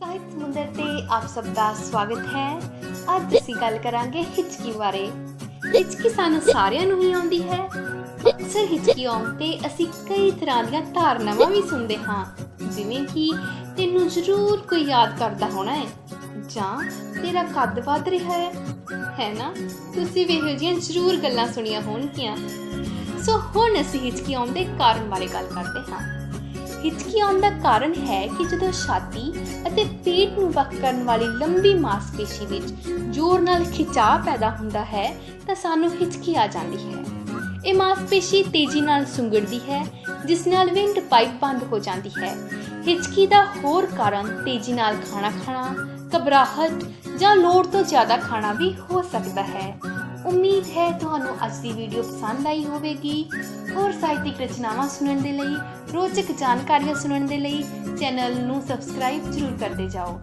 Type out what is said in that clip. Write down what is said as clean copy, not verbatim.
ਸਾਹਿਤ ਸਮੁੰਦਰ ਤੇ ਆਪ ਸਭ ਦਾ ਸਵਾਗਤ ਹੈ। ਅੱਜ ਅਸੀਂ ਗੱਲ ਕਰਾਂਗੇ ਹਿਚਕੀ ਬਾਰੇ। ਹਿਚਕੀ ਸਾਨੂੰ ਸਾਰਿਆਂ ਨੂੰ ਹੀ ਆਉਂਦੀ ਹੈ। ਅਕਸਰ ਹਿਚਕੀ ਆਉਣ ਤੇ ਅਸੀਂ ਕਈ ਤਰ੍ਹਾਂ ਦੀਆਂ ਧਾਰਨਾਵਾਂ ਵੀ ਸੁਣਦੇ ਹਾਂ, ਜਿਵੇਂ ਕਿ ਤੈਨੂੰ ਜ਼ਰੂਰ ਕੋਈ ਯਾਦ ਕਰਦਾ ਹੋਣਾ ਹੈ ਜਾਂ ਤੇਰਾ ਕੱਦ ਵੱਧ ਰਿਹਾ ਹੈ ਨਾ। ਤੁਸੀਂ ਵੀ ਇਹੋ ਜਿਹੀਆਂ ਜ਼ਰੂਰ ਗੱਲਾਂ ਸੁਣੀਆਂ ਹੋਣਗੀਆਂ। ਸੋ ਹੁਣ ਅਸੀਂ ਹਿਚਕੀ ਆਉਣ ਦੇ ਕਾਰਨ ਬਾਰੇ ਗੱਲ ਕਰਦੇ ਹਾਂ। ਹਿਚਕੀ ਆਉਣ ਦਾ ਕਾਰਨ ਹੈ ਕਿ ਜਦੋਂ ਛਾਤੀ ਅਤੇ ਪੇਟ ਨੂੰ ਵੱਖ ਕਰਨ ਵਾਲੀ ਲੰਬੀ ਮਾਸਪੇਸ਼ੀ ਵਿੱਚ ਜ਼ੋਰ ਨਾਲ ਖਿਚਾਅ ਪੈਦਾ ਹੁੰਦਾ ਹੈ ਤਾਂ ਸਾਨੂੰ ਹਿਚਕੀ ਆ ਜਾਂਦੀ ਹੈ। ਇਹ ਮਾਸਪੇਸ਼ੀ ਤੇਜ਼ੀ ਨਾਲ ਸੁੰਗੜਦੀ ਹੈ, ਜਿਸ ਨਾਲ ਵਿੰਡ ਪਾਈਪ ਬੰਦ ਹੋ ਜਾਂਦੀ ਹੈ। ਹਿਚਕੀ ਦਾ ਹੋਰ ਕਾਰਨ ਤੇਜ਼ੀ ਨਾਲ ਖਾਣਾ ਖਾਣਾ, ਘਬਰਾਹਟ ਜਾਂ ਲੋੜ ਤੋਂ ਜ਼ਿਆਦਾ ਖਾਣਾ ਵੀ ਹੋ ਸਕਦਾ ਹੈ। ਉਮੀਦ ਹੈ ਤੁਹਾਨੂੰ ਅੱਜ ਦੀ ਵੀਡੀਓ ਪਸੰਦ ਆਈ ਹੋਵੇਗੀ। ਹੋਰ ਸਾਹਿਤਿਕ ਰਚਨਾਵਾਂ ਸੁਣਨ ਦੇ ਲਈ, ਰੋਚਕ ਜਾਣਕਾਰੀਆਂ ਸੁਣਨ ਦੇ ਲਈ ਚੈਨਲ ਨੂੰ ਸਬਸਕ੍ਰਾਈਬ ਜ਼ਰੂਰ ਕਰਦੇ ਜਾਓ।